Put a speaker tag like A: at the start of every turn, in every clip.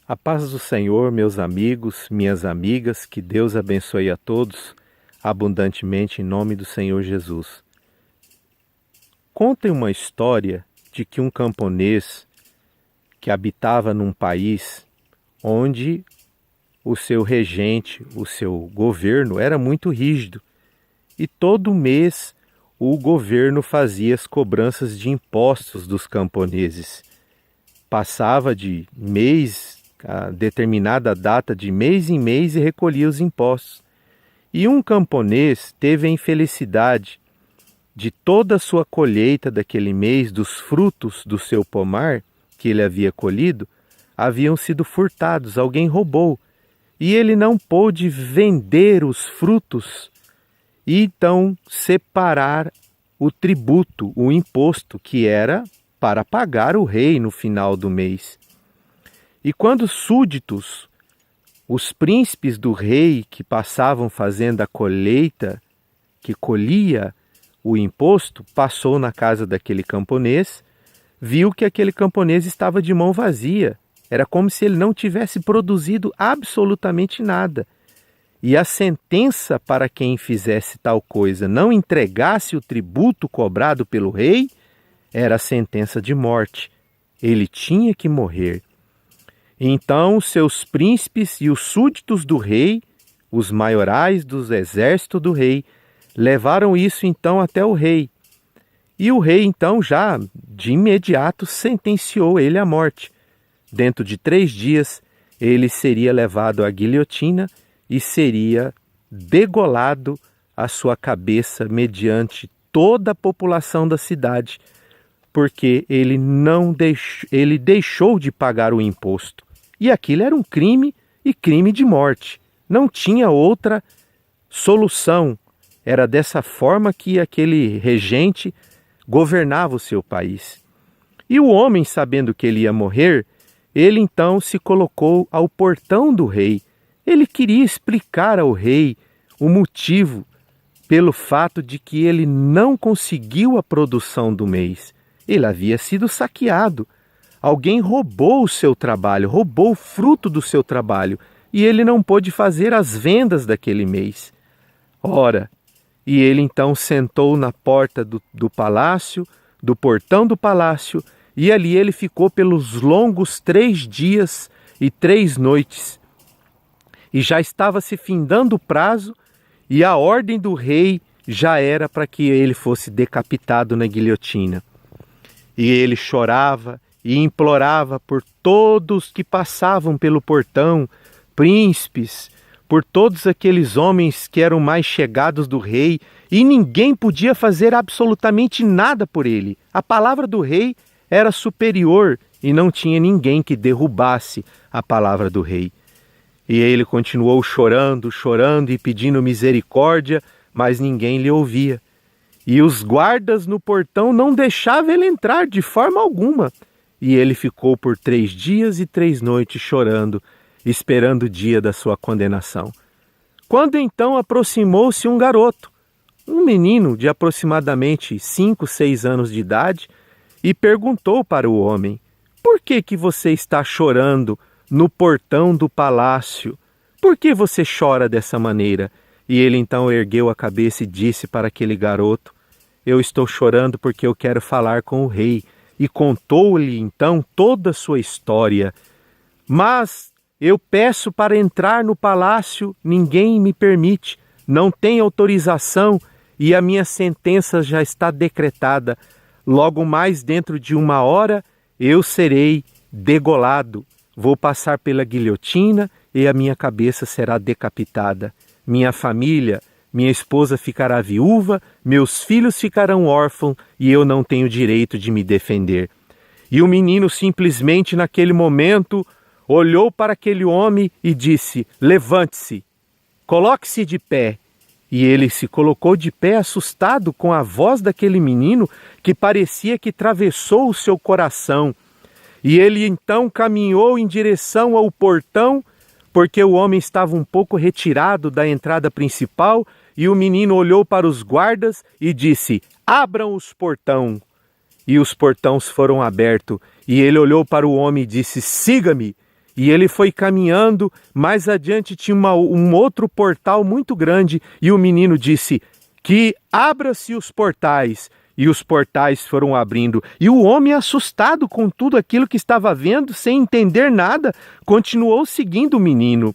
A: A paz do Senhor, meus amigos, minhas amigas, que Deus abençoe a todos abundantemente em nome do Senhor Jesus. Contem uma história de que um camponês que habitava num país onde o seu regente, o seu governo era muito rígido e todo mês o governo fazia as cobranças de impostos dos camponeses. Passava de mês a determinada data de mês em mês e recolhia os impostos. E um camponês teve a infelicidade de toda a sua colheita daquele mês, dos frutos do seu pomar que ele havia colhido, haviam sido furtados, alguém roubou. E ele não pôde vender os frutos e então separar o tributo, o imposto, que era para pagar o rei no final do mês. E quando os súditos, os príncipes do rei que passavam fazendo a colheita, que colhia o imposto, passou na casa daquele camponês, viu que aquele camponês estava de mão vazia. Era como se ele não tivesse produzido absolutamente nada. E a sentença para quem fizesse tal coisa, não entregasse o tributo cobrado pelo rei, era a sentença de morte. Ele tinha que morrer. Então seus príncipes e os súditos do rei, os maiorais dos exércitos do rei, levaram isso então até o rei. E o rei então já de imediato sentenciou ele à morte. Dentro de 3 dias ele seria levado à guilhotina e seria degolado a sua cabeça mediante toda a população da cidade, porque ele deixou de pagar o imposto. E aquilo era um crime e crime de morte. Não tinha outra solução. Era dessa forma que aquele regente governava o seu país. E o homem, sabendo que ele ia morrer, ele então se colocou ao portão do rei. Ele queria explicar ao rei o motivo pelo fato de que ele não conseguiu a produção do mês. Ele havia sido saqueado. Alguém roubou o seu trabalho, roubou o fruto do seu trabalho, e ele não pôde fazer as vendas daquele mês. Ora, e ele então sentou na porta do palácio, do portão do palácio, e ali ele ficou pelos longos 3 dias e 3 noites. E já estava se findando o prazo, e a ordem do rei já era para que ele fosse decapitado na guilhotina. E ele chorava e implorava por todos que passavam pelo portão, príncipes, por todos aqueles homens que eram mais chegados do rei, e ninguém podia fazer absolutamente nada por ele. A palavra do rei era superior e não tinha ninguém que derrubasse a palavra do rei. E ele continuou chorando, chorando e pedindo misericórdia, mas ninguém lhe ouvia. E os guardas no portão não deixavam ele entrar de forma alguma. E ele ficou por 3 dias e 3 noites chorando, esperando o dia da sua condenação. Quando então aproximou-se um garoto, um menino de aproximadamente 5, 6 anos de idade, e perguntou para o homem: "Por que você está chorando no portão do palácio? Por que você chora dessa maneira?" E ele então ergueu a cabeça e disse para aquele garoto: "Eu estou chorando porque eu quero falar com o rei." E contou-lhe então toda a sua história. "Mas eu peço para entrar no palácio, ninguém me permite, não tem autorização e a minha sentença já está decretada. Logo mais dentro de 1 hora eu serei degolado, vou passar pela guilhotina e a minha cabeça será decapitada. Minha família, minha esposa ficará viúva, meus filhos ficarão órfãos e eu não tenho direito de me defender." E o menino simplesmente naquele momento olhou para aquele homem e disse: "Levante-se, coloque-se de pé." E ele se colocou de pé, assustado com a voz daquele menino que parecia que atravessou o seu coração. E ele então caminhou em direção ao portão, porque o homem estava um pouco retirado da entrada principal, e o menino olhou para os guardas e disse: "Abram os portão." E os portões foram abertos, e ele olhou para o homem e disse: "Siga-me." E ele foi caminhando, mais adiante tinha um outro portal muito grande, e o menino disse que abra-se os portais, e os portais foram abrindo. E o homem, assustado com tudo aquilo que estava vendo, sem entender nada, continuou seguindo o menino.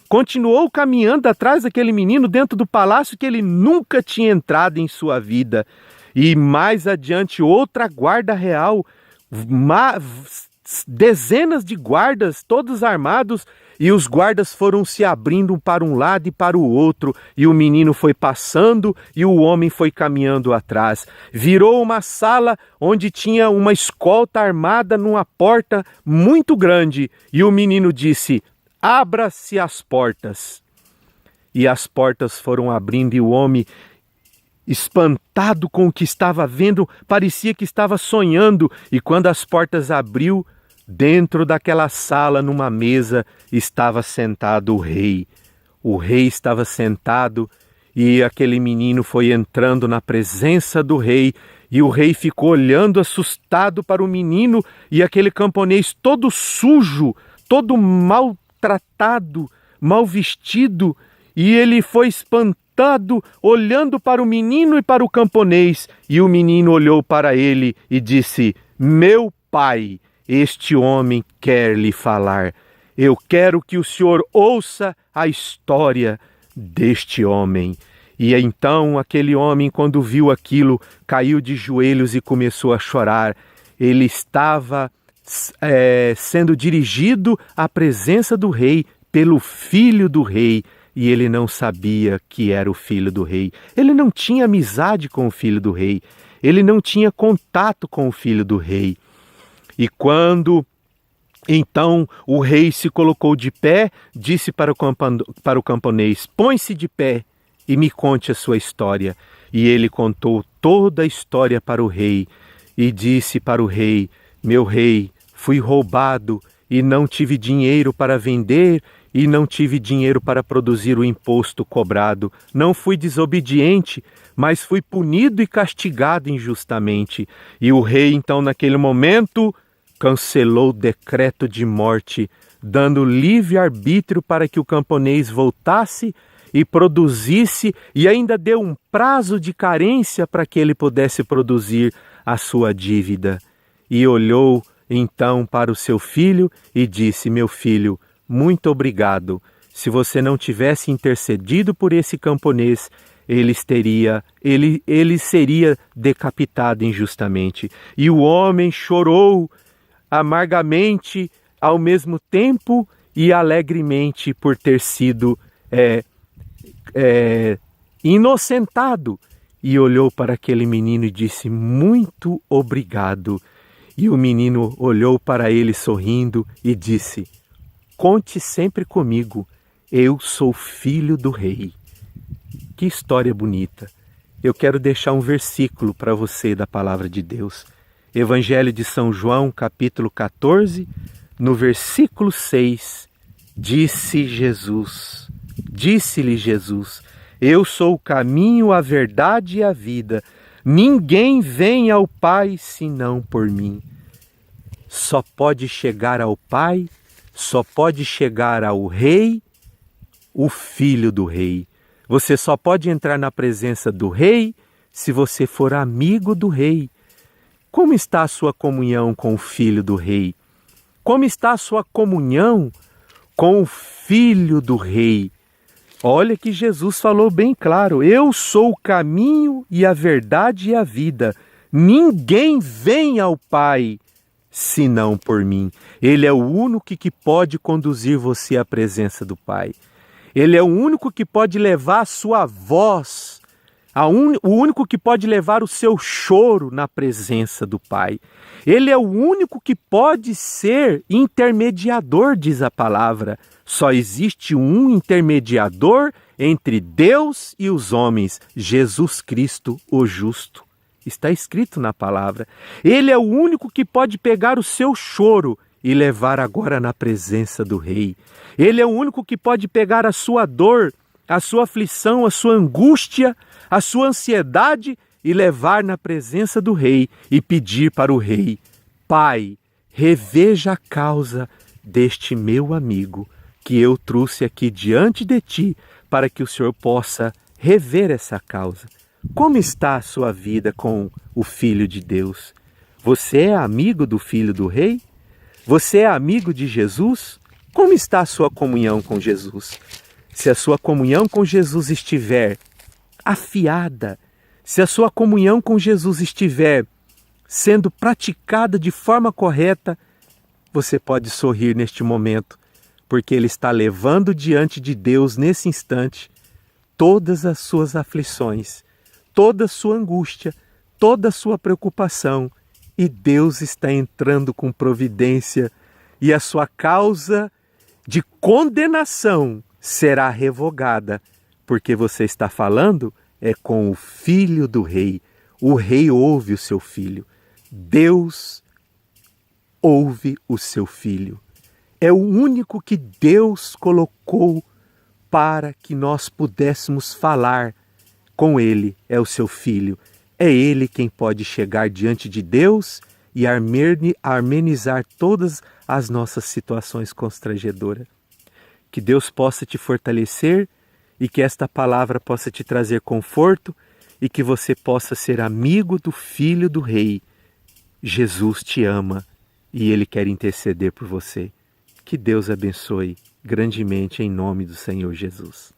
A: Continuou caminhando atrás daquele menino dentro do palácio que ele nunca tinha entrado em sua vida. E mais adiante, outra guarda real, dezenas de guardas, todos armados, e os guardas foram se abrindo para um lado e para o outro, e o menino foi passando e o homem foi caminhando atrás. Virou uma sala onde tinha uma escolta armada numa porta muito grande, e o menino disse: abra-se as portas. E as portas foram abrindo, e o homem, espantado com o que estava vendo, parecia que estava sonhando. E quando as portas abriu, dentro daquela sala, numa mesa, estava sentado o rei. O rei estava sentado e aquele menino foi entrando na presença do rei. E o rei ficou olhando assustado para o menino, e aquele camponês todo sujo, todo maltratado, mal vestido, e ele foi espantado, olhando para o menino e para o camponês. E o menino olhou para ele e disse: meu pai, este homem quer lhe falar. Eu quero que o senhor ouça a história deste homem. E então aquele homem, quando viu aquilo, caiu de joelhos e começou a chorar. Ele estava sendo dirigido à presença do rei pelo filho do rei, e ele não sabia que era o filho do rei. Ele não tinha amizade com o filho do rei. Ele não tinha contato com o filho do rei. E quando então o rei se colocou de pé, disse para o camponês: põe-se de pé e me conte a sua história. E ele contou toda a história para o rei e disse para o rei: meu rei, fui roubado e não tive dinheiro para vender e não tive dinheiro para produzir o imposto cobrado. Não fui desobediente, mas fui punido e castigado injustamente. E o rei, então, naquele momento, cancelou o decreto de morte, dando livre-arbítrio para que o camponês voltasse e produzisse, e ainda deu um prazo de carência para que ele pudesse produzir a sua dívida. E olhou então para o seu filho e disse: meu filho, muito obrigado. Se você não tivesse intercedido por esse camponês, ele seria decapitado injustamente. E o homem chorou amargamente ao mesmo tempo e alegremente por ter sido inocentado, e olhou para aquele menino e disse: muito obrigado. E o menino olhou para ele sorrindo e disse: conte sempre comigo, eu sou filho do rei. Que história bonita! Eu quero deixar um versículo para você da palavra de Deus. Evangelho de São João, capítulo 14, no versículo 6, disse-lhe Jesus: eu sou o caminho, a verdade e a vida. Ninguém vem ao Pai senão por mim. Só pode chegar ao Pai, só pode chegar ao Rei, o Filho do Rei. Você só pode entrar na presença do Rei se você for amigo do Rei. Como está a sua comunhão com o Filho do Rei? Como está a sua comunhão com o Filho do Rei? Olha que Jesus falou bem claro: eu sou o caminho e a verdade e a vida. Ninguém vem ao Pai senão por mim. Ele é o único que pode conduzir você à presença do Pai. Ele é o único que pode levar a sua voz, o único que pode levar o seu choro na presença do Pai. Ele é o único que pode ser intermediador, diz a palavra. Só existe um intermediador entre Deus e os homens: Jesus Cristo, o justo. Está escrito na palavra. Ele é o único que pode pegar o seu choro e levar agora na presença do Rei. Ele é o único que pode pegar a sua dor, a sua aflição, a sua angústia, a sua ansiedade e levar na presença do Rei e pedir para o Rei: Pai, reveja a causa deste meu amigo que eu trouxe aqui diante de ti para que o Senhor possa rever essa causa. Como está a sua vida com o Filho de Deus? Você é amigo do Filho do Rei? Você é amigo de Jesus? Como está a sua comunhão com Jesus? Se a sua comunhão com Jesus estiver afiada, se a sua comunhão com Jesus estiver sendo praticada de forma correta, você pode sorrir neste momento, porque Ele está levando diante de Deus nesse instante todas as suas aflições, toda a sua angústia, toda a sua preocupação, e Deus está entrando com providência, e a sua causa de condenação será revogada, porque você está falando com o Filho do Rei. O Rei ouve o seu Filho. Deus ouve o seu Filho. É o único que Deus colocou para que nós pudéssemos falar com Ele, é o seu Filho. É Ele quem pode chegar diante de Deus e amenizar todas as nossas situações constrangedoras. Que Deus possa te fortalecer e que esta palavra possa te trazer conforto e que você possa ser amigo do Filho do Rei. Jesus te ama e Ele quer interceder por você. Que Deus abençoe grandemente em nome do Senhor Jesus.